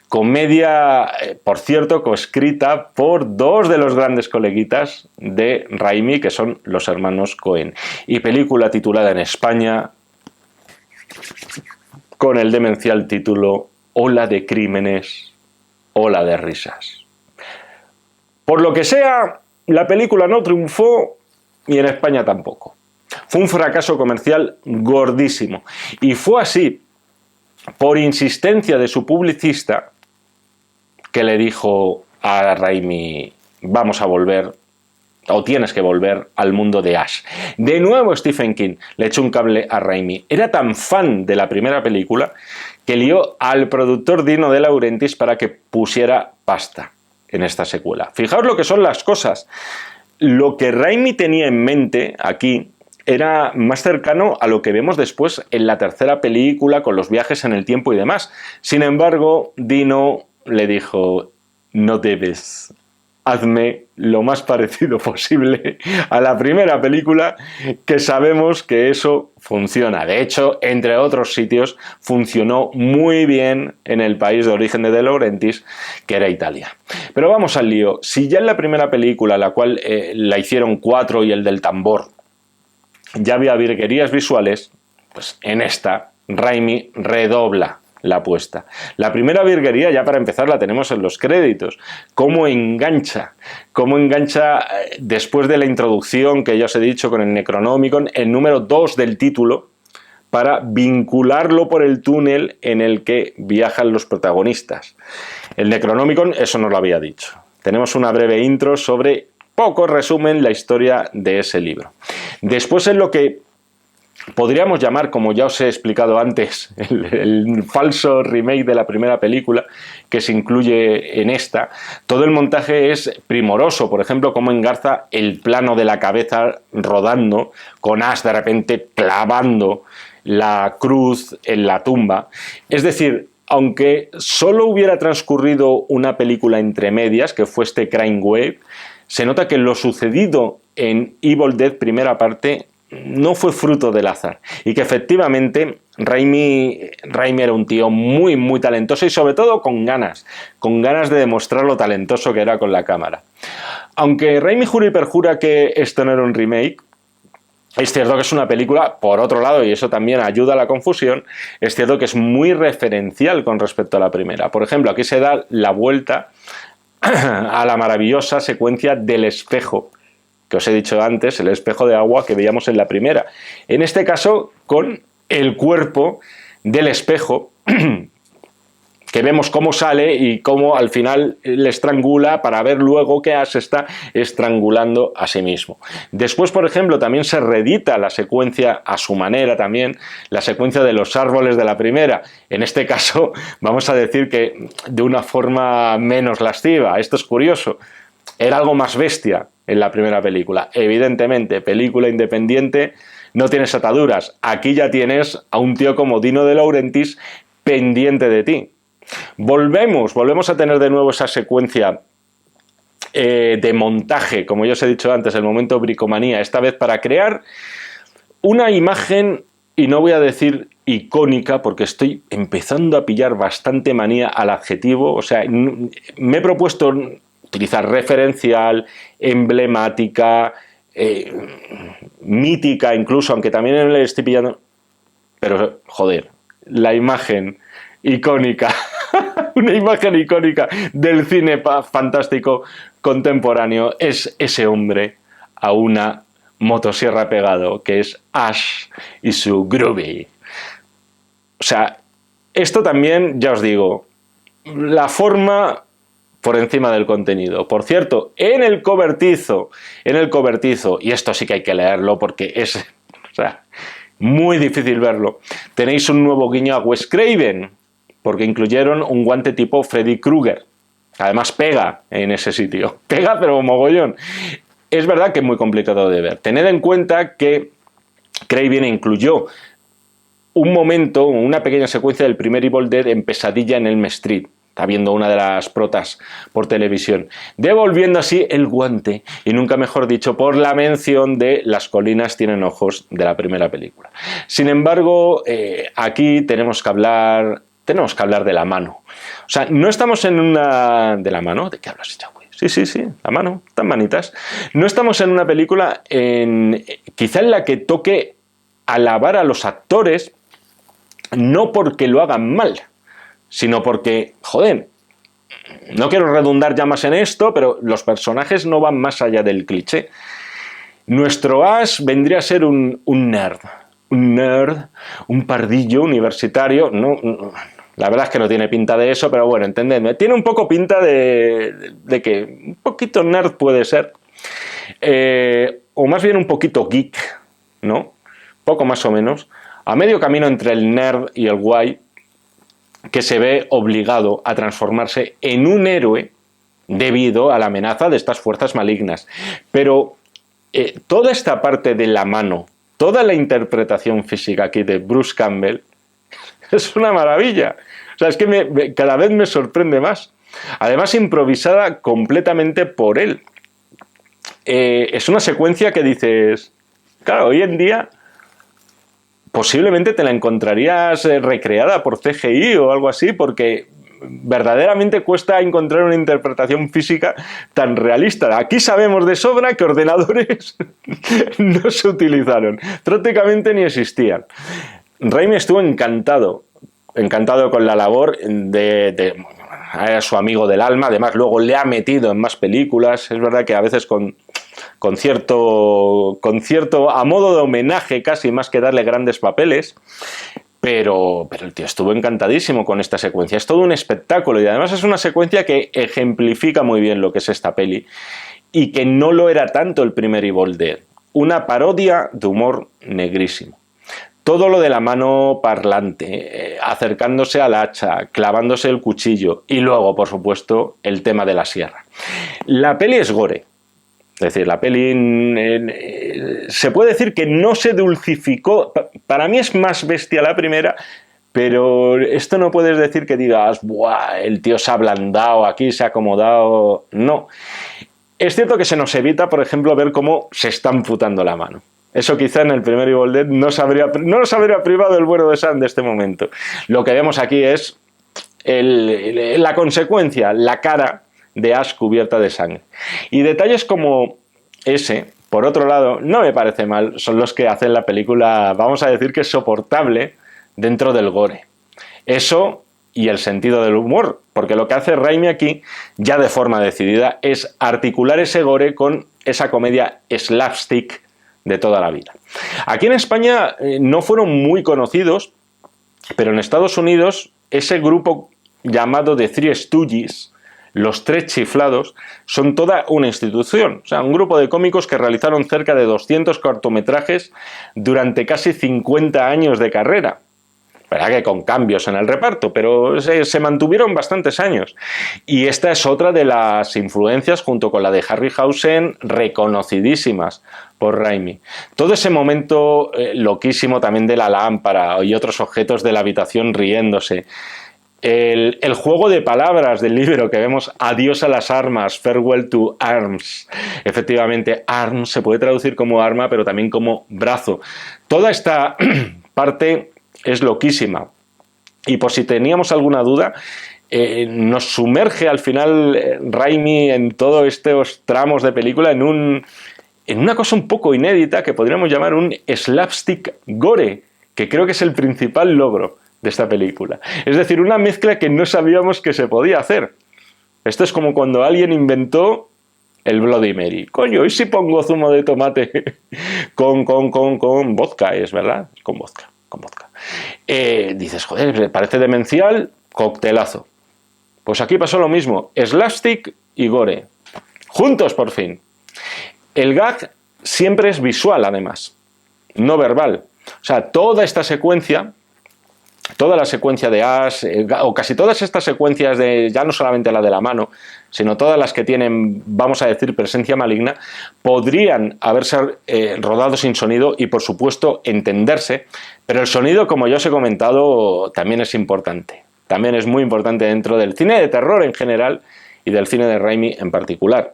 Comedia, por cierto, coescrita por dos de los grandes coleguitas de Raimi, que son los hermanos Coen. Y película titulada en España con el demencial título Ola de crímenes, ola de risas. Por lo que sea, la película no triunfó y en España tampoco. Fue un fracaso comercial gordísimo. Y fue así, por insistencia de su publicista, que le dijo a Raimi, vamos a volver, o tienes que volver al mundo de Ash. De nuevo Stephen King le echó un cable a Raimi. Era tan fan de la primera película que lió al productor Dino De Laurentiis para que pusiera pasta en esta secuela. Fijaos lo que son las cosas. Lo que Raimi tenía en mente aquí era más cercano a lo que vemos después en la tercera película con los viajes en el tiempo y demás. Sin embargo, Dino le dijo, no debes, hazme lo más parecido posible a la primera película, que sabemos que eso funciona. De hecho, entre otros sitios, funcionó muy bien en el país de origen de De Laurentiis, que era Italia. Pero vamos al lío. Si ya en la primera película, la cual la hicieron 4 y el del tambor, ya había virguerías visuales, pues en esta Raimi redobla la apuesta. La primera virguería, ya para empezar, la tenemos en los créditos. Cómo engancha después de la introducción que ya os he dicho con el Necronomicon, el número 2 del título, para vincularlo por el túnel en el que viajan los protagonistas. El Necronomicon, eso nos lo había dicho. Tenemos una breve intro sobre, poco resumen, la historia de ese libro. Después, en lo que podríamos llamar, como ya os he explicado antes, el falso remake de la primera película que se incluye en esta, todo el montaje es primoroso. Por ejemplo, cómo engarza el plano de la cabeza rodando, con Ash de repente clavando la cruz en la tumba. Es decir, aunque solo hubiera transcurrido una película entre medias, que fue este Crime Wave, se nota que lo sucedido en Evil Dead primera parte no fue fruto del azar, y que efectivamente Raimi era un tío muy muy talentoso y sobre todo con ganas de demostrar lo talentoso que era con la cámara. Aunque Raimi jura y perjura que esto no era un remake, es cierto que es una película, por otro lado, y eso también ayuda a la confusión, es cierto que es muy referencial con respecto a la primera. Por ejemplo, aquí se da la vuelta a la maravillosa secuencia del espejo que os he dicho antes, el espejo de agua que veíamos en la primera. En este caso, con el cuerpo del espejo, que vemos cómo sale y cómo al final le estrangula, para ver luego que Ash está estrangulando a sí mismo. Después, por ejemplo, también se reedita la secuencia a su manera también, la secuencia de los árboles de la primera. En este caso, vamos a decir que de una forma menos lasciva. Esto es curioso. Era algo más bestia en la primera película. Evidentemente, película independiente, no tienes ataduras. Aquí ya tienes a un tío como Dino De Laurentiis pendiente de ti. Volvemos a tener de nuevo esa secuencia de montaje, como ya os he dicho antes, el momento bricomanía, esta vez para crear una imagen, y no voy a decir icónica, porque estoy empezando a pillar bastante manía al adjetivo. O sea, me he propuesto utilizar referencial, emblemática, mítica incluso, aunque también le estoy pillando. Pero, joder, la imagen icónica, una imagen icónica del cine fantástico contemporáneo es ese hombre a una motosierra pegado, que es Ash y su Groovy. O sea, esto también, ya os digo, la forma por encima del contenido. Por cierto, en el cobertizo, y esto sí que hay que leerlo porque es, o sea, muy difícil verlo. Tenéis un nuevo guiño a Wes Craven, porque incluyeron un guante tipo Freddy Krueger. Además pega en ese sitio, pega pero mogollón. Es verdad que es muy complicado de ver. Tened en cuenta que Craven incluyó un momento, una pequeña secuencia del primer Evil Dead en Pesadilla en Elm Street. Está viendo una de las protas por televisión, devolviendo así el guante, y nunca mejor dicho, por la mención de Las colinas tienen ojos de la primera película. Sin embargo, aquí tenemos que hablar de la mano. O sea, no estamos en una... ¿De la mano? ¿De qué hablas, Chagüe? Sí, la mano, tan manitas. No estamos en una película quizá en la que toque alabar a los actores, no porque lo hagan mal, sino porque, joder, no quiero redundar ya más en esto, pero los personajes no van más allá del cliché. Nuestro Ash vendría a ser un nerd, un pardillo universitario, la verdad es que no tiene pinta de eso, pero bueno, entendedme, tiene un poco pinta de que un poquito nerd puede ser, o más bien un poquito geek, ¿no? Poco más o menos, a medio camino entre el nerd y el guay, que se ve obligado a transformarse en un héroe debido a la amenaza de estas fuerzas malignas. Pero toda esta parte de la mano, toda la interpretación física aquí de Bruce Campbell, es una maravilla. O sea, es que cada vez me sorprende más. Además, improvisada completamente por él. Es una secuencia que dices, claro, hoy en día posiblemente te la encontrarías recreada por CGI o algo así, porque verdaderamente cuesta encontrar una interpretación física tan realista. Aquí sabemos de sobra que ordenadores no se utilizaron, prácticamente ni existían. Raimi estuvo encantado con la labor de su amigo del alma. Además luego le ha metido en más películas. Es verdad que a veces con cierto a modo de homenaje, casi más que darle grandes papeles, pero el tío estuvo encantadísimo con esta secuencia. Es todo un espectáculo, y además es una secuencia que ejemplifica muy bien lo que es esta peli, y que no lo era tanto el primer Evil Dead. Una parodia de humor negrísimo. Todo lo de la mano parlante, acercándose al hacha, clavándose el cuchillo, y luego, por supuesto, el tema de la sierra. La peli es gore. Es decir, la peli se puede decir que no se dulcificó. Para mí es más bestia la primera, pero esto no puedes decir que digas, ¡buah! El tío se ha ablandado aquí, se ha acomodado. No. Es cierto que se nos evita, por ejemplo, ver cómo se está amputando la mano. Eso quizá en el primer Evil Dead no nos habría privado el bueno de Sam de este momento. Lo que vemos aquí es la consecuencia, la cara de Ash cubierta de sangre. Y detalles como ese, por otro lado, no me parece mal, son los que hacen la película, vamos a decir que es soportable dentro del gore. Eso y el sentido del humor, porque lo que hace Raimi aquí, ya de forma decidida, es articular ese gore con esa comedia slapstick de toda la vida. Aquí en España no fueron muy conocidos, pero en Estados Unidos ese grupo llamado The Three Stooges, Los Tres Chiflados, son toda una institución. O sea, un grupo de cómicos que realizaron cerca de 200 cortometrajes durante casi 50 años de carrera. Verdad que con cambios en el reparto, pero se mantuvieron bastantes años. Y esta es otra de las influencias, junto con la de Harryhausen, reconocidísimas por Raimi. Todo ese momento loquísimo también de la lámpara y otros objetos de la habitación riéndose. El juego de palabras del libro que vemos, adiós a las armas, farewell to arms. Efectivamente, arms se puede traducir como arma, pero también como brazo. Toda esta parte es loquísima. Y por si teníamos alguna duda, nos sumerge al final Raimi en todos estos tramos de película en una cosa un poco inédita que podríamos llamar un slapstick gore, que creo que es el principal logro de esta película. Es decir, una mezcla que no sabíamos que se podía hacer. Esto es como cuando alguien inventó el Bloody Mary. Coño, ¿y si pongo zumo de tomate con vodka? Es verdad, con vodka. Dices, joder, parece demencial, coctelazo. Pues aquí pasó lo mismo, slapstick y gore, juntos por fin. El gag siempre es visual, además, no verbal. O sea, toda esta secuencia, toda la secuencia de Ash, o casi todas estas secuencias de, ya no solamente la de la mano, sino todas las que tienen, vamos a decir, presencia maligna, podrían haberse rodado sin sonido y, por supuesto, entenderse, pero el sonido, como ya os he comentado, también es importante. También es muy importante dentro del cine de terror en general y del cine de Raimi en particular.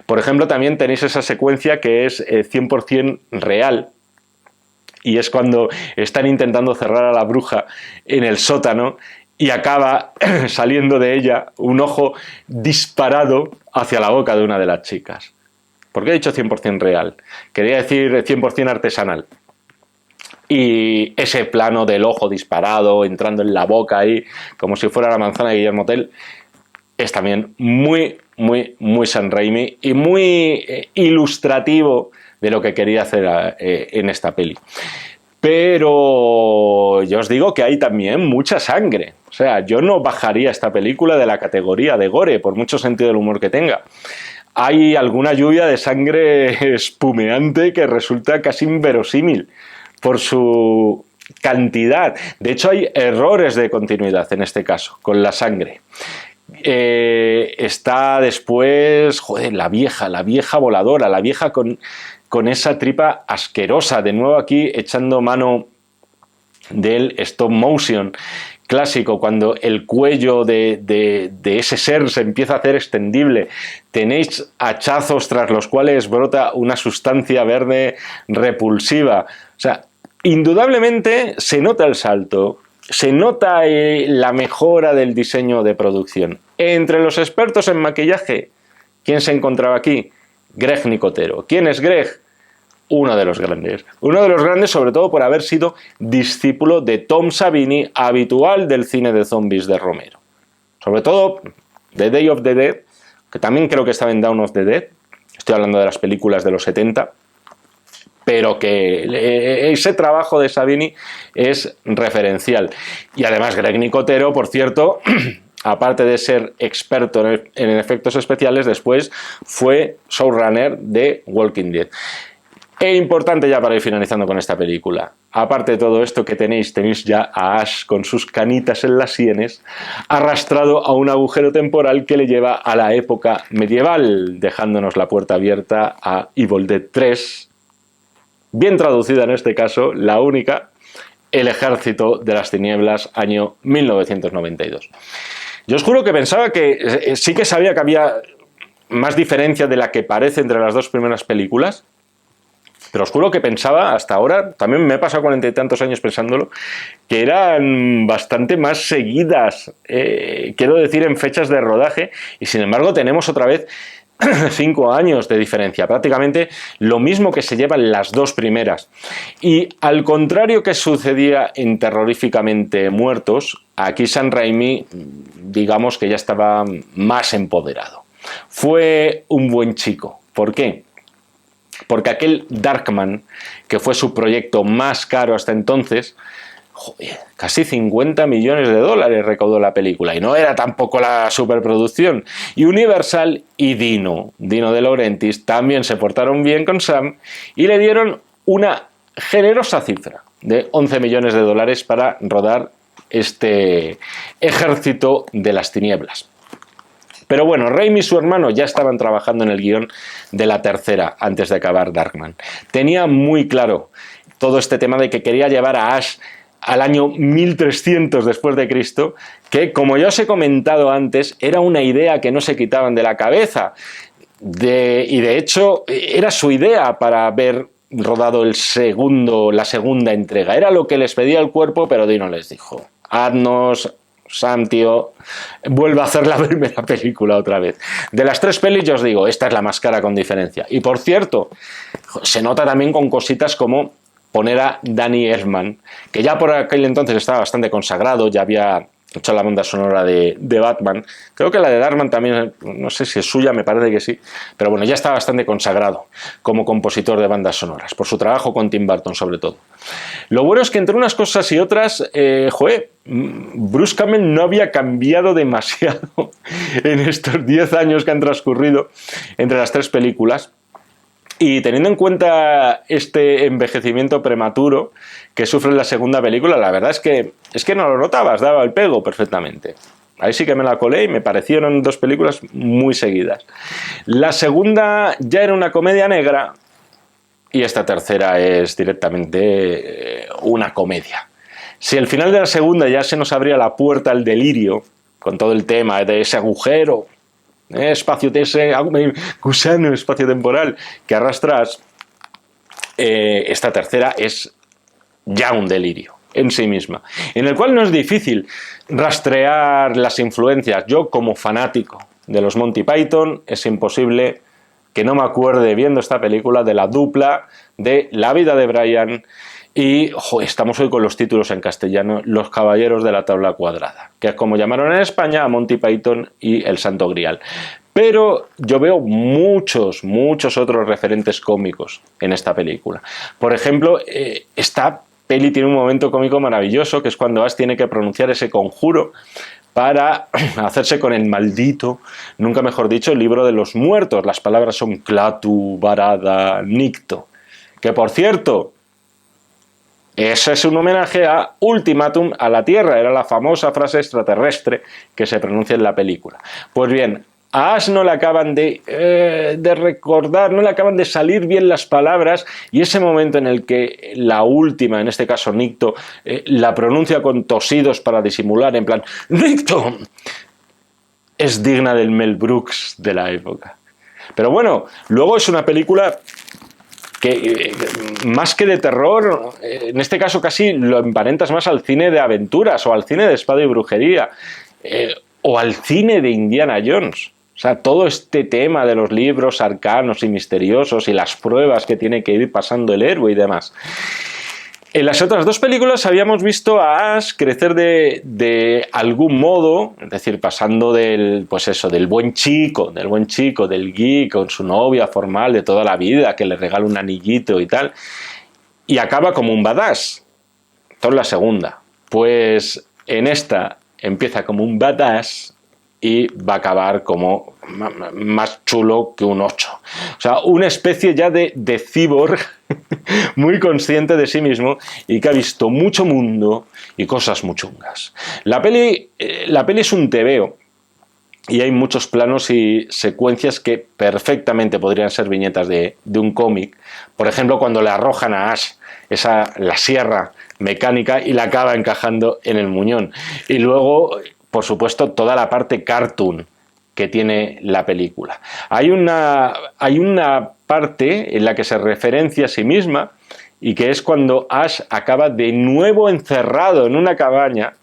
Por ejemplo, también tenéis esa secuencia que es 100% real, y es cuando están intentando cerrar a la bruja en el sótano y acaba saliendo de ella un ojo disparado hacia la boca de una de las chicas. ¿Por qué he dicho 100% real? Quería decir 100% artesanal. Y ese plano del ojo disparado, entrando en la boca ahí, como si fuera la manzana de Guillermo Tell, es también muy Sam Raimi y muy ilustrativo de lo que quería hacer en esta peli. Pero yo os digo que hay también mucha sangre. O sea, yo no bajaría esta película de la categoría de gore, por mucho sentido del humor que tenga. Hay alguna lluvia de sangre espumeante que resulta casi inverosímil por su cantidad. De hecho, hay errores de continuidad en este caso, con la sangre. Está después, joder, la vieja voladora, la vieja con esa tripa asquerosa, de nuevo aquí echando mano del stop motion clásico, cuando el cuello de ese ser se empieza a hacer extendible, tenéis hachazos tras los cuales brota una sustancia verde repulsiva. O sea, indudablemente se nota el salto, se nota la mejora del diseño de producción. Entre los expertos en maquillaje, ¿quién se encontraba aquí? Greg Nicotero. ¿Quién es Greg? Uno de los grandes. Uno de los grandes, sobre todo por haber sido discípulo de Tom Savini, habitual del cine de zombies de Romero. Sobre todo The Day of the Dead, que también creo que estaba en Dawn of the Dead. Estoy hablando de las películas de los 70. Pero que ese trabajo de Savini es referencial. Y además Greg Nicotero, por cierto, aparte de ser experto en efectos especiales, después fue showrunner de Walking Dead. E importante ya para ir finalizando con esta película, aparte de todo esto que tenéis ya a Ash con sus canitas en las sienes, arrastrado a un agujero temporal que le lleva a la época medieval, dejándonos la puerta abierta a Evil Dead 3, bien traducida en este caso, la única, El Ejército de las Tinieblas, año 1992. Yo os juro que pensaba que sí que sabía que había más diferencia de la que parece entre las dos primeras películas, pero os juro que pensaba hasta ahora, también me he pasado 40 y tantos años pensándolo, que eran bastante más seguidas, quiero decir, en fechas de rodaje, y sin embargo tenemos otra vez 5 años de diferencia, prácticamente lo mismo que se llevan las dos primeras. Y al contrario que sucedía en Terroríficamente Muertos, aquí Sam Raimi, digamos que ya estaba más empoderado. Fue un buen chico. ¿Por qué? Porque aquel Darkman, que fue su proyecto más caro hasta entonces, joder, casi 50 millones de dólares recaudó la película, y no era tampoco la superproducción. Y Universal y Dino De Laurentiis también se portaron bien con Sam y le dieron una generosa cifra de 11 millones de dólares para rodar este Ejército de las Tinieblas. Pero bueno, Raimi y su hermano ya estaban trabajando en el guión de la tercera antes de acabar Darkman. Tenía muy claro todo este tema de que quería llevar a Ash al año 1300 después de Cristo, que, como ya os he comentado antes, era una idea que no se quitaban de la cabeza. Y de hecho, era su idea para haber rodado la segunda entrega. Era lo que les pedía el cuerpo, pero Dino les dijo: haznos, Sam, tío, vuelve a hacer la primera película otra vez. De las tres pelis, yo os digo, esta es la más cara con diferencia. Y por cierto, se nota también con cositas como poner a Danny Elfman, que ya por aquel entonces estaba bastante consagrado, ya había hecho la banda sonora de Batman. Creo que la de Darkman también, no sé si es suya, me parece que sí, pero bueno, ya está bastante consagrado como compositor de bandas sonoras, por su trabajo con Tim Burton sobre todo. Lo bueno es que entre unas cosas y otras, Bruce Campbell no había cambiado demasiado en estos 10 años que han transcurrido entre las tres películas. Y teniendo en cuenta este envejecimiento prematuro que sufre en la segunda película, la verdad es que no lo notabas, daba el pego perfectamente. Ahí sí que me la colé y me parecieron dos películas muy seguidas. La segunda ya era una comedia negra y esta tercera es directamente una comedia. Si al final de la segunda ya se nos abría la puerta al delirio, con todo el tema de ese agujero, espacio de ese gusano espacio-temporal que arrastras, esta tercera es ya un delirio en sí misma, en el cual no es difícil rastrear las influencias. Yo, como fanático de los Monty Python, es imposible que no me acuerde, viendo esta película, de la dupla de La vida de Brian y, estamos hoy con los títulos en castellano, Los caballeros de la tabla cuadrada, que es como llamaron en España a Monty Python y El Santo Grial. Pero yo veo muchos otros referentes cómicos en esta película. Por ejemplo, esta peli tiene un momento cómico maravilloso, que es cuando Ash tiene que pronunciar ese conjuro para hacerse con el maldito, nunca mejor dicho, libro de los muertos. Las palabras son Klaatu, Barada, Nikto. Que, por cierto, eso es un homenaje a Ultimátum a la Tierra. Era la famosa frase extraterrestre que se pronuncia en la película. Pues bien, a Ash no le acaban de recordar, no le acaban de salir bien las palabras, y ese momento en el que la última, en este caso Nikto, la pronuncia con tosidos para disimular, en plan ¡Nikto!, es digna del Mel Brooks de la época. Pero bueno, luego es una película que más que de terror, en este caso casi lo emparentas más al cine de aventuras o al cine de espada y brujería, o al cine de Indiana Jones. O sea, todo este tema de los libros arcanos y misteriosos y las pruebas que tiene que ir pasando el héroe y demás. En las otras dos películas habíamos visto a Ash crecer de algún modo, es decir, pasando del buen chico, del geek, con su novia formal de toda la vida, que le regala un anillito y tal, y acaba como un badass. Esto es la segunda. Pues en esta empieza como un badass y va a acabar como más chulo que un 8. O sea, una especie ya de cyborg muy consciente de sí mismo y que ha visto mucho mundo y cosas muy chungas. La peli es un tebeo y hay muchos planos y secuencias que perfectamente podrían ser viñetas de un cómic. Por ejemplo, cuando le arrojan a Ash la sierra mecánica y la acaba encajando en el muñón. Y luego, por supuesto, toda la parte cartoon que tiene la película. Hay una parte en la que se referencia a sí misma y que es cuando Ash acaba de nuevo encerrado en una cabaña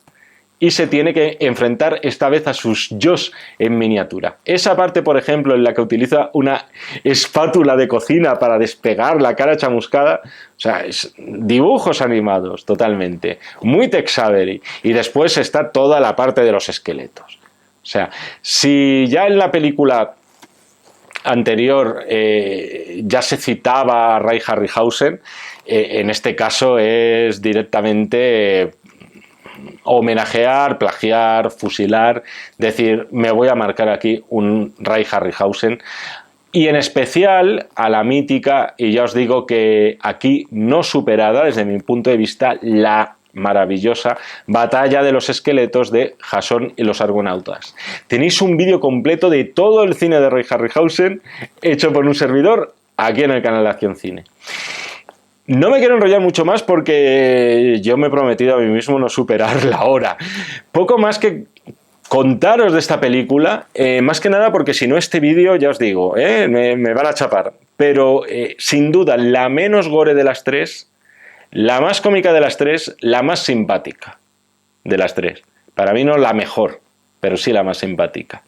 y se tiene que enfrentar esta vez a sus yos en miniatura. Esa parte, por ejemplo, en la que utiliza una espátula de cocina para despegar la cara chamuscada, o sea, es dibujos animados totalmente, muy Tex Avery. Y después está toda la parte de los esqueletos. O sea, si ya en la película anterior ya se citaba a Ray Harryhausen, en este caso es directamente homenajear, plagiar, fusilar, decir, me voy a marcar aquí un Ray Harryhausen, y en especial a la mítica, y ya os digo que aquí no superada desde mi punto de vista, la maravillosa batalla de los esqueletos de Jasón y los Argonautas. Tenéis un vídeo completo de todo el cine de Ray Harryhausen hecho por un servidor aquí en el canal de Acción Cine. No me quiero enrollar mucho más porque yo me he prometido a mí mismo no superar la hora. Poco más que contaros de esta película, más que nada porque si no este vídeo, ya os digo, me van a chapar. Pero sin duda la menos gore de las tres, la más cómica de las tres, la más simpática de las tres. Para mí no la mejor, pero sí la más simpática.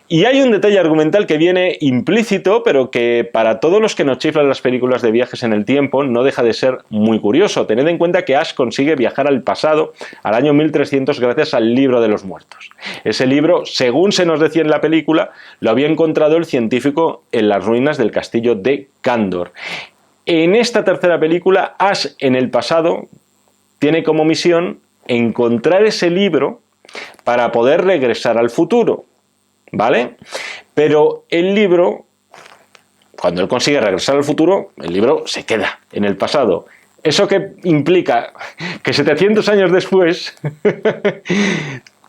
Y hay un detalle argumental que viene implícito, pero que para todos los que nos chiflan las películas de viajes en el tiempo no deja de ser muy curioso. Tened en cuenta que Ash consigue viajar al pasado, al año 1300, gracias al libro de los muertos. Ese libro, según se nos decía en la película, lo había encontrado el científico en las ruinas del castillo de Kandor. En esta tercera película, Ash en el pasado tiene como misión encontrar ese libro para poder regresar al futuro, ¿vale? Pero el libro cuando él consigue regresar al futuro, el libro se queda en el pasado. Eso que implica que 700 años después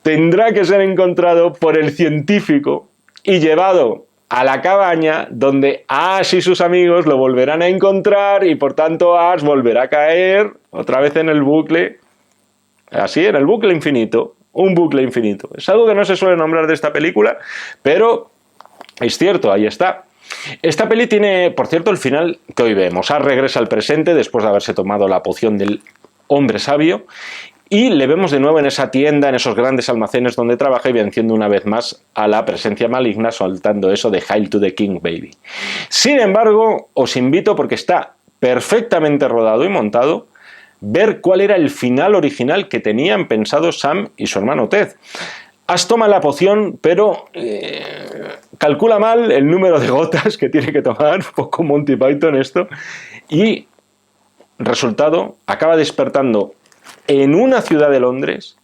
tendrá que ser encontrado por el científico y llevado a la cabaña donde Ash y sus amigos lo volverán a encontrar y por tanto Ash volverá a caer otra vez en el bucle, así, en el bucle infinito, un bucle infinito. Es algo que no se suele nombrar de esta película, pero es cierto, ahí está. Esta peli tiene, por cierto, el final que hoy vemos. Ash regresa al presente después de haberse tomado la poción del hombre sabio y le vemos de nuevo en esa tienda, en esos grandes almacenes donde trabaja y venciendo una vez más a la presencia maligna, soltando eso de Hail to the King, baby. Sin embargo, os invito, porque está perfectamente rodado y montado, ver cuál era el final original que tenían pensado Sam y su hermano Ted. Ash toma la poción, pero calcula mal el número de gotas que tiene que tomar, un poco Monty Python esto, y resultado, acaba despertando en una ciudad de Londres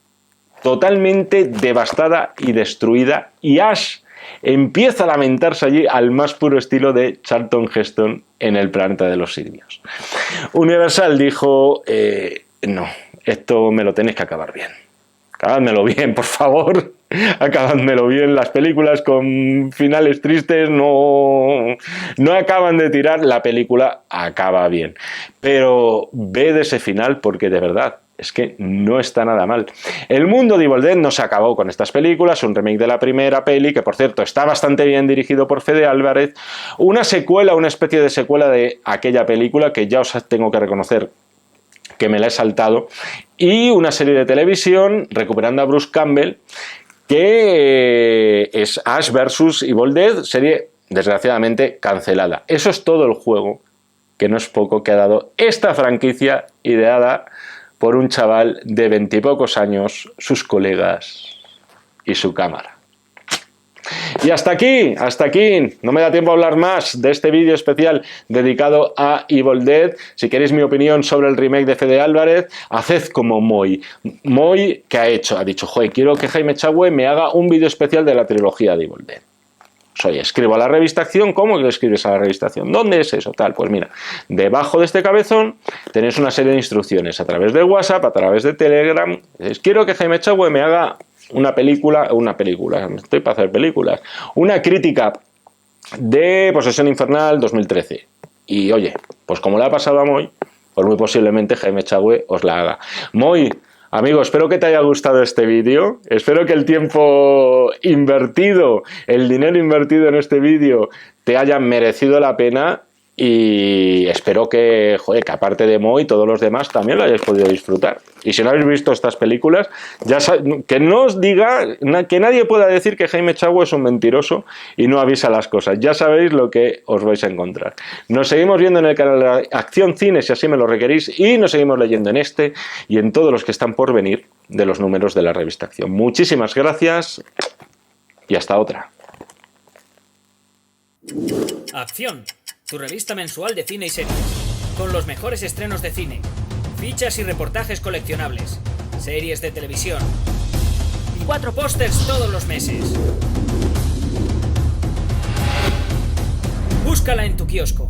totalmente devastada y destruida, y Ash empieza a lamentarse allí al más puro estilo de Charlton Heston en El planeta de los simios. Universal dijo, no, esto me lo tenéis que acabar bien. Acabádmelo bien, por favor. Acabádmelo bien. Las películas con finales tristes no acaban de tirar. La película acaba bien. Pero ve de ese final porque de verdad es que no está nada mal. El mundo de Evil Dead no se acabó con estas películas. Un remake de la primera peli, que por cierto está bastante bien dirigido por Fede Álvarez. Una secuela, una especie de secuela de aquella película que ya os tengo que reconocer que me la he saltado, y una serie de televisión recuperando a Bruce Campbell, que es Ash vs Evil Dead, serie desgraciadamente cancelada. Eso es todo el juego, que no es poco, que ha dado esta franquicia ideada por un chaval de 20 y pocos años, sus colegas y su cámara. Y hasta aquí, no me da tiempo a hablar más de este vídeo especial dedicado a Evil Dead. Si queréis mi opinión sobre el remake de Fede Álvarez, haced como Moy. Moy, ¿qué ha hecho? Ha dicho, joder, quiero que Jaime Echagüe me haga un vídeo especial de la trilogía de Evil Dead. Oye, escribo a la revista Acción. ¿Cómo que le escribes a la revista Acción? ¿Dónde es eso? Tal, pues mira, debajo de este cabezón tenéis una serie de instrucciones a través de WhatsApp, a través de Telegram. Quiero que Jaime Echagüe me haga una película, estoy para hacer películas, una crítica de Posesión Infernal 2013. Y oye, pues como le ha pasado a Moy, pues muy posiblemente Jaime Echagüe os la haga. Moy, amigo, espero que te haya gustado este vídeo, espero que el tiempo invertido, el dinero invertido en este vídeo te haya merecido la pena. Y espero que, joder, que aparte de Moy, todos los demás también lo hayáis podido disfrutar. Y si no habéis visto estas películas, ya que no os diga, que nadie pueda decir que Jaime Echagüe es un mentiroso y no avisa las cosas. Ya sabéis lo que os vais a encontrar. Nos seguimos viendo en el canal de Acción Cine, si así me lo requerís, y nos seguimos leyendo en este y en todos los que están por venir de los números de la revista Acción. Muchísimas gracias y hasta otra. Acción, tu revista mensual de cine y series, con los mejores estrenos de cine, fichas y reportajes coleccionables, series de televisión y 4 pósters todos los meses. Búscala en tu kiosco.